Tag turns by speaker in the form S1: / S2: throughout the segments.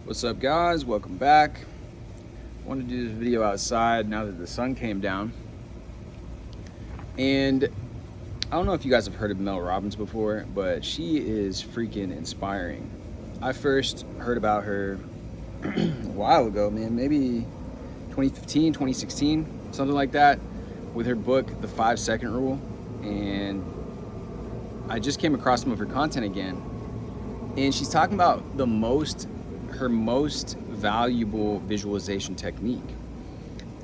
S1: What's up, guys? Welcome back. I wanted to do this video outside now that the sun came down. And I don't know if you guys have heard of Mel Robbins before, but she is freaking inspiring. I first heard about her a while ago, man, maybe 2015, 2016, something like that, with her book, The 5-Second Rule. And I just came across some of her content again. And she's talking about her most valuable visualization technique.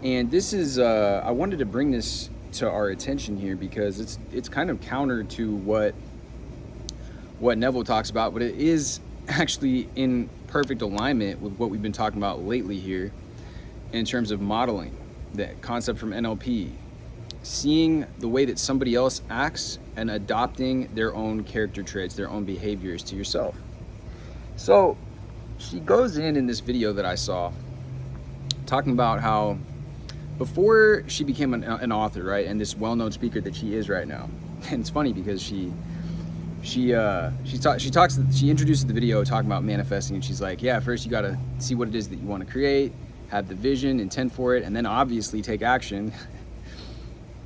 S1: And this is, I wanted to bring this to our attention here because it's kind of counter to what Neville talks about, but it is actually in perfect alignment with what we've been talking about lately here in terms of modeling, the concept from NLP, seeing the way that somebody else acts and adopting their own character traits, their own behaviors to yourself. So she goes in this video that I saw talking about how before she became an author, right, and this well-known speaker that she is right now. And it's funny because she introduces the video talking about manifesting, and she's like, yeah, first you got to see what it is that you want to create, have the vision, intend for it, and then obviously take action.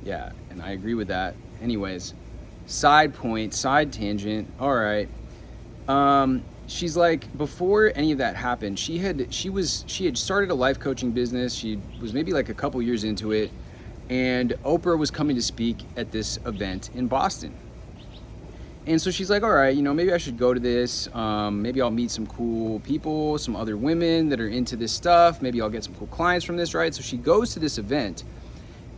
S1: Yeah, and I agree with that. Anyways, side tangent. All right. She's like, before any of that happened, she had started a life coaching business. She was maybe like a couple years into it, and Oprah was coming to speak at this event in Boston. And so she's like, all right, maybe I should go to this. Maybe I'll meet some cool people, some other women that are into this stuff. Maybe I'll get some cool clients from this, right? So she goes to this event,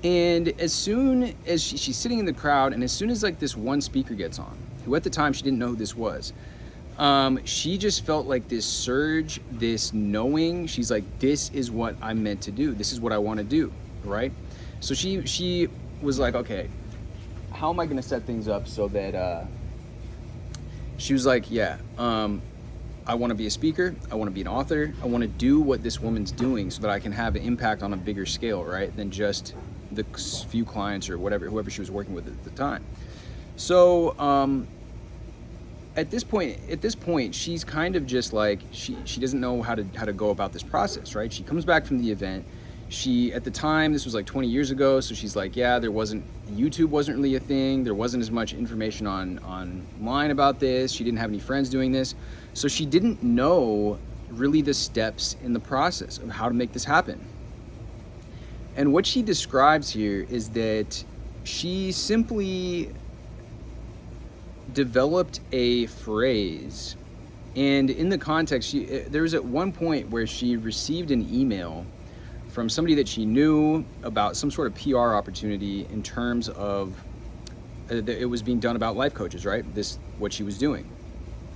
S1: and as soon as she's sitting in the crowd, and as soon as like this one speaker gets on, who at the time she didn't know who this was, she just felt like this surge, this knowing. She's like, this is what I'm meant to do. This is what I want to do, right? So she was like, okay, how am I going to set things up so that, she was like, yeah, I want to be a speaker. I want to be an author. I want to do what this woman's doing so that I can have an impact on a bigger scale, right? Than just the few clients or whoever she was working with at the time. So, at this point, she's kind of just like, she doesn't know how to go about this process, right? She comes back from the event. At the time, this was like 20 years ago, so she's like, yeah, YouTube wasn't really a thing. There wasn't as much information online about this. She didn't have any friends doing this. So she didn't know really the steps in the process of how to make this happen. And what she describes here is that she simply developed a phrase, and in the context, there was at one point where she received an email from somebody that she knew about some sort of PR opportunity in terms of it was being done about life coaches, right? What she was doing.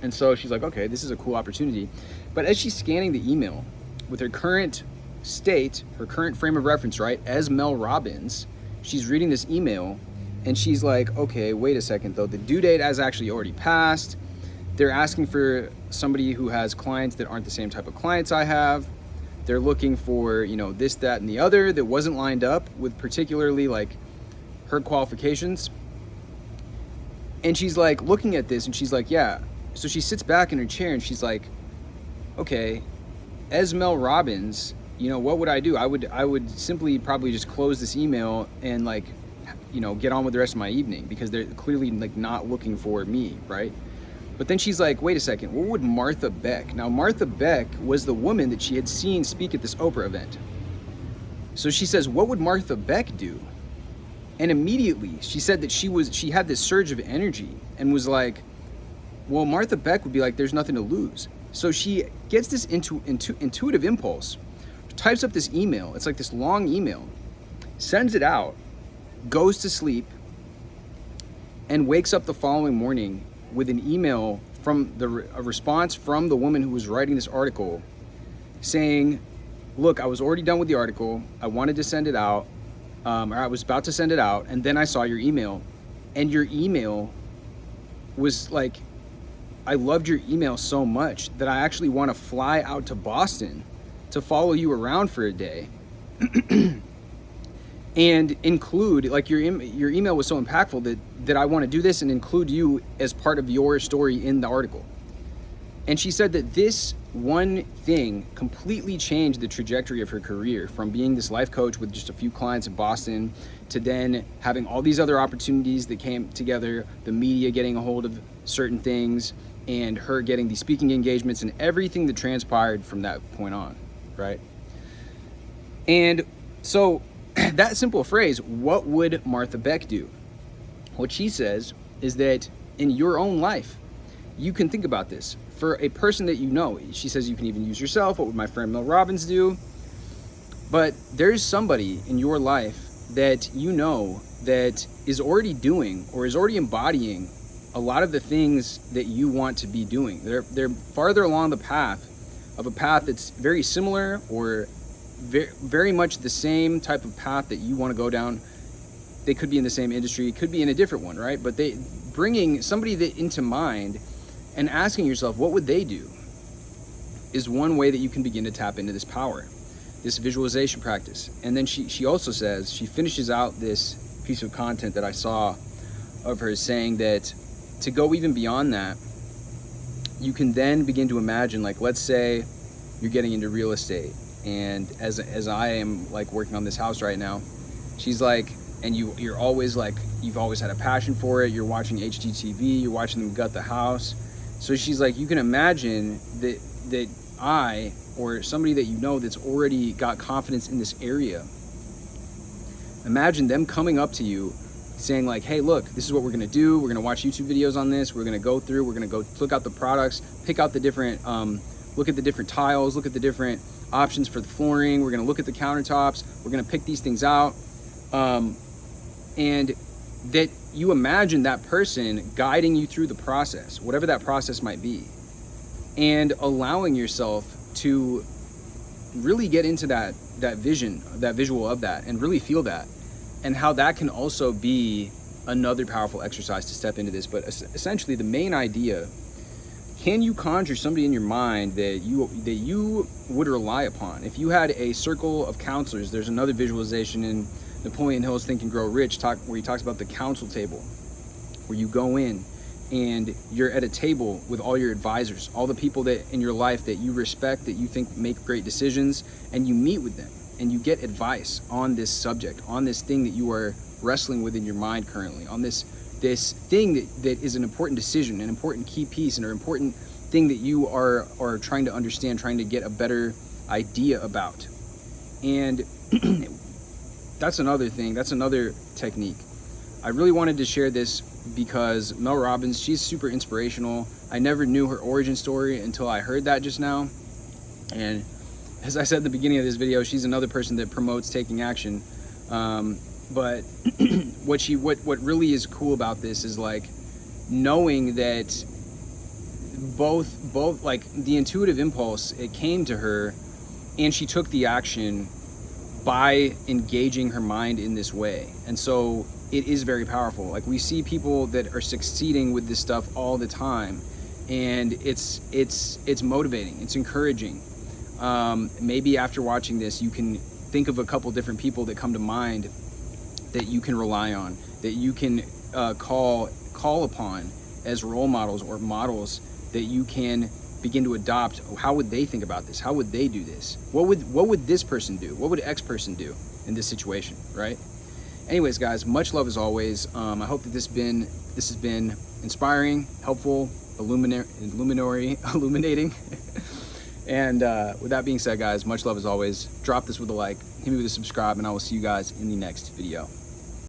S1: And so she's like, okay, this is a cool opportunity. But as she's scanning the email with her current state, her current frame of reference, right, as Mel Robbins, she's reading this email. And she's like, okay, wait a second though. The due date has actually already passed. They're asking for somebody who has clients that aren't the same type of clients I have. They're looking for, this, that, and the other that wasn't lined up with particularly like her qualifications. And she's like looking at this and she's like, yeah. So she sits back in her chair and she's like, okay, as Mel Robbins, what would I do? I would simply probably just close this email and like, get on with the rest of my evening because they're clearly like not looking for me, right? But then she's like, wait a second, what would Martha Beck? Now, Martha Beck was the woman that she had seen speak at this Oprah event. So she says, what would Martha Beck do? And immediately she said that she had this surge of energy and was like, well, Martha Beck would be like, there's nothing to lose. So she gets this intuitive impulse, types up this email. It's like this long email, sends it out, goes to sleep, and wakes up the following morning with an email from a response from the woman who was writing this article saying, look, I was already done with the article. I wanted to send it out, or I was about to send it out, and then I saw your email. And your email was like, I loved your email so much that I actually want to fly out to Boston to follow you around for a day. And include, like, your email was so impactful that I want to do this and include you as part of your story in the article. And she said that this one thing completely changed the trajectory of her career, from being this life coach with just a few clients in Boston to then having all these other opportunities that came together, the media getting a hold of certain things, and her getting these speaking engagements and everything that transpired from that point on, right? And so that simple phrase, what would Martha Beck do? What she says is that in your own life, you can think about this. For a person that you know, she says you can even use yourself. What would my friend Mel Robbins do? But there's somebody in your life that you know that is already doing or is already embodying a lot of the things that you want to be doing. They're farther along the path of a path that's very similar or very much the same type of path that you want to go down. They could be in the same industry, could be in a different one, right? But they bringing somebody that into mind and asking yourself, what would they do, is one way that you can begin to tap into this power, this visualization practice. And then she also says, she finishes out this piece of content that I saw of her saying that to go even beyond that, you can then begin to imagine, like, let's say you're getting into real estate, and as I am like working on this house right now, she's like, and you're always like, you've always had a passion for it, you're watching HGTV, you're watching them gut the house. So she's like, you can imagine that I, or somebody that you know that's already got confidence in this area, imagine them coming up to you saying like, hey, look, this is what we're gonna do. We're gonna watch YouTube videos on this. We're gonna go through, we're gonna go look out the products, pick out the different, look at the different tiles, look at the different options for the flooring. We're gonna look at the countertops. We're gonna pick these things out. And that you imagine that person guiding you through the process, whatever that process might be, and allowing yourself to really get into that vision, that visual of that, and really feel that, and how that can also be another powerful exercise to step into this. But essentially the main idea, can you conjure somebody in your mind that you would rely upon? If you had a circle of counselors, there's another visualization in Napoleon Hill's Think and Grow Rich where he talks about the council table, where you go in and you're at a table with all your advisors, all the people that in your life that you respect, that you think make great decisions, and you meet with them and you get advice on this subject, on this thing that you are wrestling with in your mind currently, on this thing that is an important decision, an important key piece, and an important thing that you are trying to understand, trying to get a better idea about. And that's another thing, that's another technique. I really wanted to share this because Mel Robbins, she's super inspirational. I never knew her origin story until I heard that just now. And as I said at the beginning of this video, she's another person that promotes taking action. But what really is cool about this is like knowing that both like the intuitive impulse, it came to her and she took the action by engaging her mind in this way. And so it is very powerful. Like, we see people that are succeeding with this stuff all the time, and it's motivating, it's encouraging. Maybe after watching this, you can think of a couple different people that come to mind that you can rely on, that you can call upon as role models or models that you can begin to adopt. How would they think about this? How would they do this? What would this person do? What would X person do in this situation, right? Anyways, guys, much love as always. I hope that this has been inspiring, helpful, illuminating. And with that being said, guys, much love as always. Drop this with a like, hit me with a subscribe, and I will see you guys in the next video.